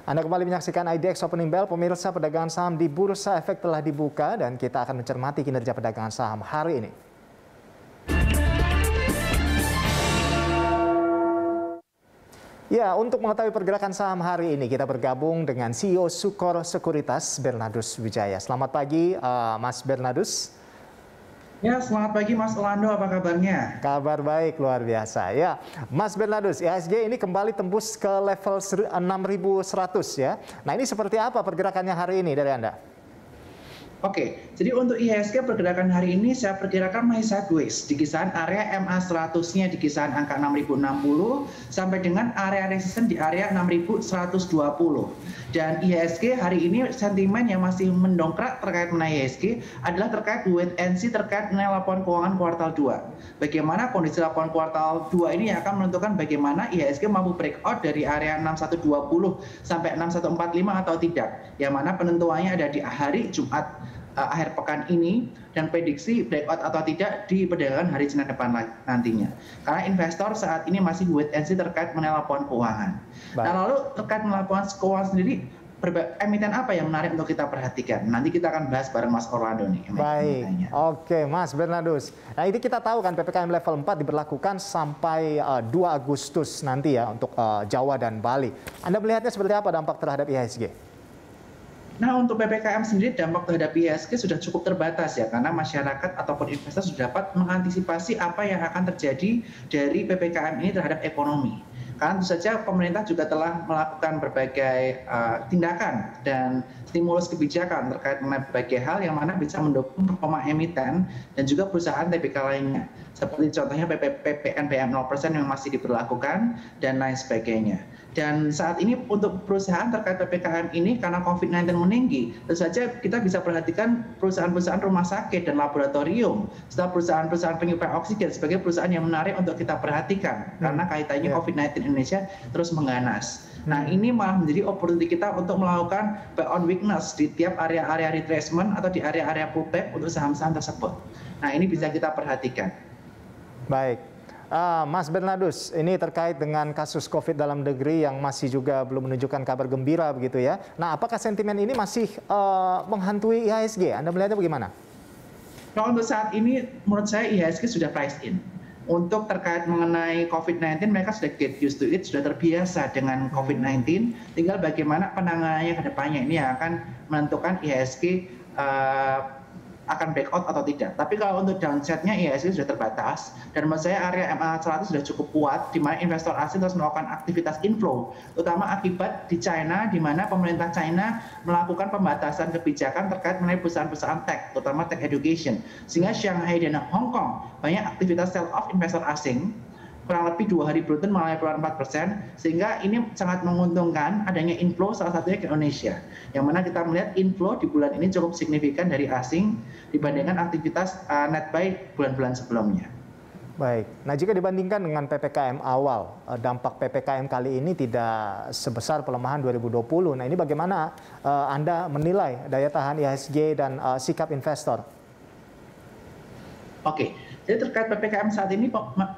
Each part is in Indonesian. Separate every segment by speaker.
Speaker 1: Anda kembali menyaksikan IDX Opening Bell, pemirsa. Perdagangan saham di Bursa Efek telah dibuka dan kita akan mencermati kinerja perdagangan saham hari ini. Ya, untuk mengetahui pergerakan saham hari ini, kita bergabung dengan CEO Sukor Sekuritas, Bernardus Wijaya. Selamat pagi, Mas Bernardus.
Speaker 2: Ya, selamat pagi Mas Orlando, apa kabarnya?
Speaker 1: Kabar baik, luar biasa. Ya, Mas Bernardus, IHSG ini kembali tembus ke level 6.100 ya. Nah, ini seperti apa pergerakannya hari ini dari Anda?
Speaker 2: Oke, jadi untuk IHSG pergerakan hari ini saya perkirakan masih sideways di kisaran area MA 100-nya di kisaran angka 6.060 sampai dengan area resisten di area 6.120. Dan IHSG hari ini sentimen yang masih mendongkrak terkait mengenai IHSG adalah terkait wait and see terkait mengenai laporan keuangan kuartal 2. Bagaimana kondisi laporan kuartal 2 ini akan menentukan bagaimana IHSG mampu breakout dari area 6120 sampai 6145 atau tidak. Yang mana penentuannya ada di hari Jumat akhir pekan ini dan prediksi breakout atau tidak di perdagangan hari Senin depan nantinya. Karena investor saat ini masih wait and see terkait mengenai laporan keuangan. Baik. Nah, lalu terkait laporan keuangan sendiri, emiten apa yang menarik untuk kita perhatikan? Nanti kita akan bahas bareng Mas Orlando nih.
Speaker 1: Baik, oke Mas Bernardus. Nah, ini kita tahu kan PPKM level 4 diberlakukan sampai 2 Agustus nanti ya untuk Jawa dan Bali. Anda melihatnya seperti apa dampak terhadap IHSG?
Speaker 2: Nah, untuk PPKM sendiri dampak terhadap IHSG sudah cukup terbatas ya, karena masyarakat ataupun investor sudah dapat mengantisipasi apa yang akan terjadi dari PPKM ini terhadap ekonomi. Karena tentu saja pemerintah juga telah melakukan berbagai tindakan dan stimulus kebijakan terkait mengenai berbagai hal yang mana bisa mendukung performa emiten dan juga perusahaan TBK lainnya. Seperti contohnya PPNBM 0% yang masih diberlakukan dan lain sebagainya. Dan saat ini untuk perusahaan terkait PPKM ini karena COVID-19 meninggi, tentu saja kita bisa perhatikan perusahaan-perusahaan rumah sakit dan laboratorium, serta perusahaan-perusahaan penyuplai oksigen sebagai perusahaan yang menarik untuk kita perhatikan karena kaitannya COVID-19 Indonesia terus mengganas. Nah, ini malah menjadi opportunity kita untuk melakukan buy on weakness di tiap area-area retracement atau di area-area pullback untuk saham-saham tersebut. Nah, ini bisa kita perhatikan.
Speaker 1: Baik. Mas Bernardus, ini terkait dengan kasus COVID dalam negeri yang masih juga belum menunjukkan kabar gembira begitu ya. Nah, apakah sentimen ini masih menghantui IHSG? Anda melihatnya bagaimana?
Speaker 2: Kalau untuk saat ini, menurut saya IHSG sudah price in. Untuk terkait mengenai COVID-19, mereka sudah get used to it, sudah terbiasa dengan COVID-19. Tinggal bagaimana penanganannya ke depannya ini yang akan menentukan IHSG akan breakout atau tidak. Tapi kalau untuk downside-nya IHSG sudah terbatas dan menurut saya area MA 100 sudah cukup kuat di mana investor asing terus melakukan aktivitas inflow, terutama akibat di China di mana pemerintah China melakukan pembatasan kebijakan terkait mengenai perusahaan-perusahaan tech, terutama tech education. Sehingga Shanghai dan Hong Kong banyak aktivitas sell off investor asing kurang lebih 2 hari beruntun mengalami penurunan 4%, sehingga ini sangat menguntungkan adanya inflow salah satunya ke Indonesia. Yang mana kita melihat inflow di bulan ini cukup signifikan dari asing dibandingkan aktivitas net buy bulan-bulan sebelumnya.
Speaker 1: Baik, nah jika dibandingkan dengan PPKM awal, dampak PPKM kali ini tidak sebesar pelemahan 2020. Nah, ini bagaimana Anda menilai daya tahan IHSG dan sikap investor?
Speaker 2: Oke, jadi terkait PPKM saat ini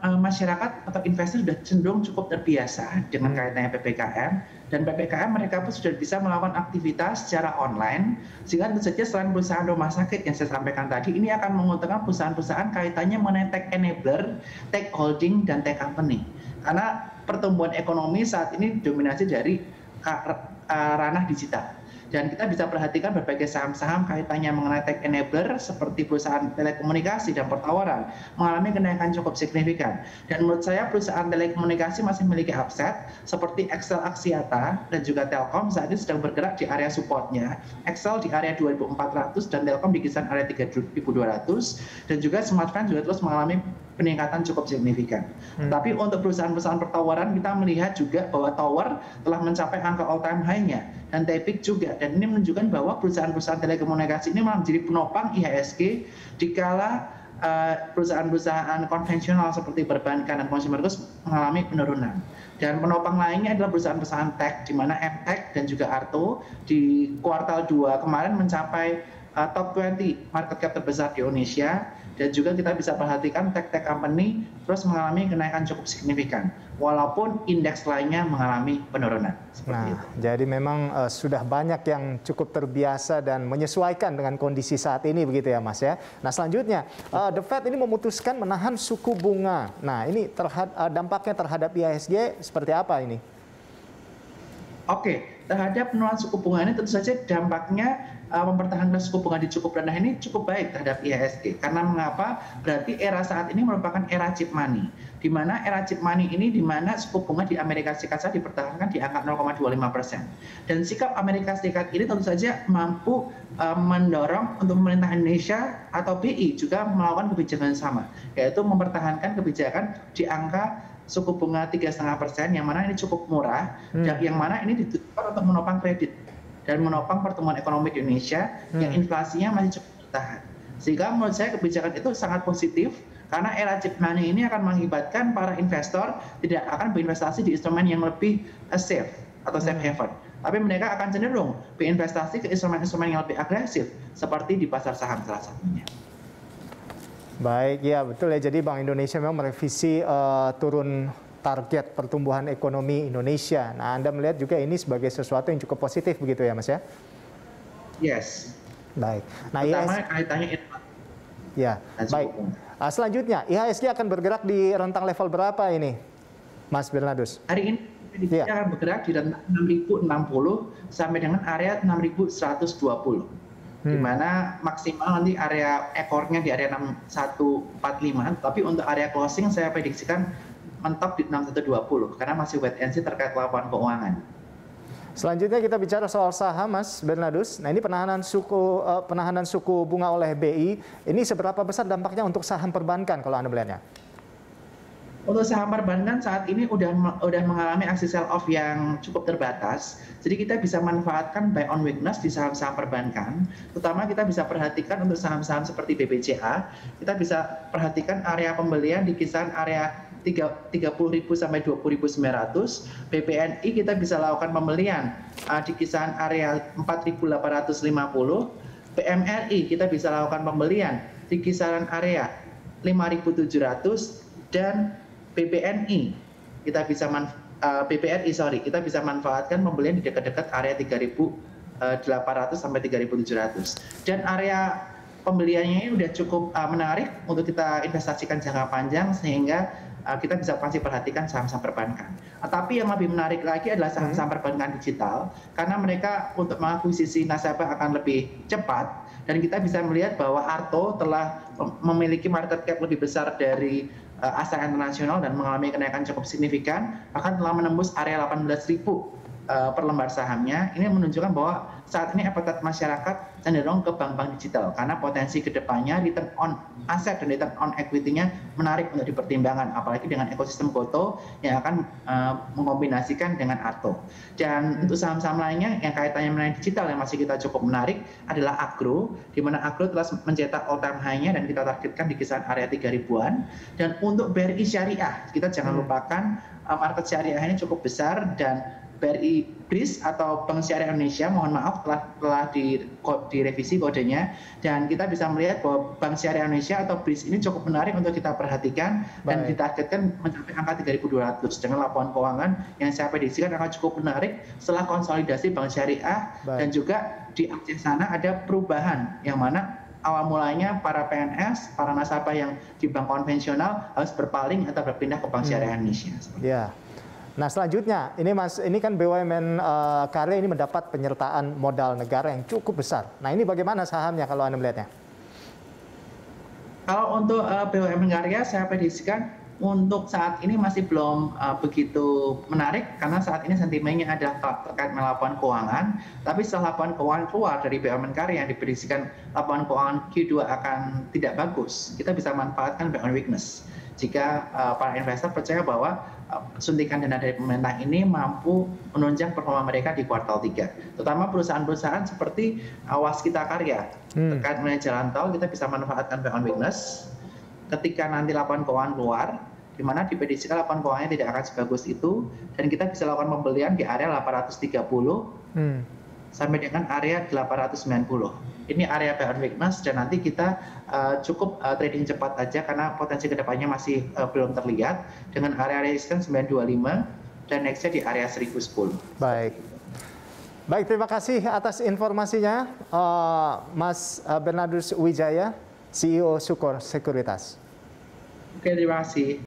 Speaker 2: masyarakat atau investor sudah cenderung cukup terbiasa dengan kaitannya PPKM, dan PPKM mereka pun sudah bisa melakukan aktivitas secara online, sehingga tentu saja selain perusahaan rumah sakit yang saya sampaikan tadi, ini akan menguntungkan perusahaan-perusahaan kaitannya mengenai tech enabler, tech holding, dan tech company. Karena pertumbuhan ekonomi saat ini didominasi dari ranah digital. Dan kita bisa perhatikan berbagai saham-saham kaitannya mengenai tech enabler seperti perusahaan telekomunikasi dan pertawaran mengalami kenaikan cukup signifikan. Dan menurut saya perusahaan telekomunikasi masih memiliki upside seperti Excel Axiata dan juga Telkom saat ini sedang bergerak di area supportnya. Excel di area 2.400 dan Telkom di kisaran area 3.200 dan juga Smartfren juga terus mengalami peningkatan cukup signifikan. Tapi untuk perusahaan-perusahaan pertawaran kita melihat juga bahwa tower telah mencapai angka all time high-nya dan Tepic juga, dan ini menunjukkan bahwa perusahaan-perusahaan telekomunikasi ini malah menjadi penopang IHSG dikala perusahaan-perusahaan konvensional seperti perbankan dan consumer goods mengalami penurunan. Dan penopang lainnya adalah perusahaan-perusahaan tech di mana MTech dan juga Arto di kuartal 2 kemarin mencapai top 20 market cap terbesar di Indonesia dan juga kita bisa perhatikan tech company terus mengalami kenaikan cukup signifikan, walaupun indeks lainnya mengalami penurunan. Seperti itu.
Speaker 1: Jadi memang sudah banyak yang cukup terbiasa dan menyesuaikan dengan kondisi saat ini begitu ya Mas ya. Nah selanjutnya, The Fed ini memutuskan menahan suku bunga. Nah ini dampaknya terhadap IHSG seperti apa ini?
Speaker 2: Oke, terhadap penurunan suku bunga ini tentu saja dampaknya mempertahankan suku bunga di cukup rendah ini cukup baik terhadap IHSG. Karena mengapa? Berarti era saat ini merupakan era cheap money. Di mana era cheap money ini di mana suku bunga di Amerika Serikat saja dipertahankan di angka 0,25%. Dan sikap Amerika Serikat ini tentu saja mampu mendorong untuk pemerintah Indonesia atau BI juga melakukan kebijakan yang sama, yaitu mempertahankan kebijakan di angka suku bunga 3,5%, yang mana ini cukup murah, dan yang mana ini ditujukan untuk menopang kredit dan menopang pertumbuhan ekonomi di Indonesia yang inflasinya masih cukup bertahan. Sehingga menurut saya kebijakan itu sangat positif, karena era cheap money ini akan mengakibatkan para investor tidak akan berinvestasi di instrumen yang lebih safe atau safe haven, tapi mereka akan cenderung berinvestasi ke instrumen-instrumen yang lebih agresif seperti di pasar saham salah satunya.
Speaker 1: Baik, ya betul ya. Jadi Bank Indonesia memang merevisi turun target pertumbuhan ekonomi Indonesia. Nah, Anda melihat juga ini sebagai sesuatu yang cukup positif begitu ya, Mas ya?
Speaker 2: Yes.
Speaker 1: Baik. Nah,
Speaker 2: pertama kaitannya itu.
Speaker 1: Ya, baik. Selanjutnya, IHSG akan bergerak di rentang level berapa ini, Mas Bernardus?
Speaker 2: Hari ini dia akan bergerak di rentang 6.060 sampai dengan area 6.120. Di mana maksimal nanti area ekornya di area 6145, tapi untuk area closing saya prediksikan mentok di 6120 karena masih wait and see terkait laporan keuangan.
Speaker 1: Selanjutnya kita bicara soal saham, Mas Bernardus. Nah ini penahanan suku bunga oleh BI, ini seberapa besar dampaknya untuk saham perbankan kalau Anda melihatnya?
Speaker 2: Untuk saham perbankan saat ini udah mengalami aksi sell off yang cukup terbatas. Jadi kita bisa manfaatkan buy on weakness di saham-saham perbankan. Terutama kita bisa perhatikan untuk saham-saham seperti BBCA, kita bisa perhatikan area pembelian di kisaran area 30.000 sampai 20.900. BPNI kita bisa lakukan pembelian di kisaran area 4.850. PMRI kita bisa lakukan pembelian di kisaran area 5.700 dan BPRI kita bisa manfaatkan pembelian di dekat-dekat area 3.800 sampai 3.700. Dan area pembeliannya ini udah cukup menarik untuk kita investasikan jangka panjang, sehingga kita bisa pasti perhatikan saham-saham perbankan. Tapi yang lebih menarik lagi adalah saham-saham perbankan digital, karena mereka untuk mengakuisisi nasabah akan lebih cepat, dan kita bisa melihat bahwa Arto telah memiliki market cap lebih besar dari Astra Internasional dan mengalami kenaikan cukup signifikan, bahkan telah menembus area 18.000 per lembar sahamnya. Ini menunjukkan bahwa saat ini appetite masyarakat cenderung ke bank-bank digital karena potensi kedepannya return on asset dan return on equity-nya menarik untuk dipertimbangkan, apalagi dengan ekosistem Goto yang akan mengombinasikan dengan Arto. Dan untuk saham-saham lainnya yang kaitannya dengan digital yang masih kita cukup menarik adalah Agro, di mana Agro telah mencetak all time high-nya dan kita targetkan di kisaran area 3.000-an. Dan untuk BRI Syariah, kita jangan lupakan market syariah ini cukup besar, dan BRI BRIS atau Bank Syariah Indonesia, mohon maaf, telah direvisi kodenya, dan kita bisa melihat bahwa Bank Syariah Indonesia atau BRIS ini cukup menarik untuk kita perhatikan. Dan ditargetkan mencapai angka 3.200 dengan laporan keuangan yang saya prediksikan akan cukup menarik setelah konsolidasi Bank Syariah. Dan juga di Aceh sana ada perubahan yang mana awal mulanya para PNS, para nasabah yang di bank konvensional harus berpaling atau berpindah ke Bank Syariah Indonesia.
Speaker 1: Ya. Nah selanjutnya, ini Mas, ini kan BUMN Karya ini mendapat penyertaan modal negara yang cukup besar. Nah ini bagaimana sahamnya kalau Anda melihatnya? Kalau
Speaker 2: untuk BUMN Karya, saya prediksikan untuk saat ini masih belum begitu menarik, karena saat ini sentimennya adalah terkait dengan laporan keuangan. Tapi setelah laporan keuangan keluar dari BUMN Karya yang diprediksikan laporan keuangan Q2 akan tidak bagus, kita bisa manfaatkan buy on weakness. Jika para investor percaya bahwa suntikan dana dari pemerintah ini mampu menunjang performa mereka di kuartal 3. Terutama perusahaan-perusahaan seperti Waskita Karya. Terkait dengan jalan tol, kita bisa manfaatkan buy on weakness. Ketika nanti laporan keuangan keluar, di mana diprediksikan laporan keuangannya tidak akan sebagus itu, dan kita bisa lakukan pembelian di area 830 sampai dengan area 890. Ini area buy on weakness dan nanti kita cukup trading cepat aja karena potensi kedepannya masih belum terlihat dengan area resistance 925 dan nextnya di area 1010.
Speaker 1: Baik. Baik, terima kasih atas informasinya, Mas Bernardus Wijaya, CEO Sukor Sekuritas.
Speaker 2: Oke, terima kasih.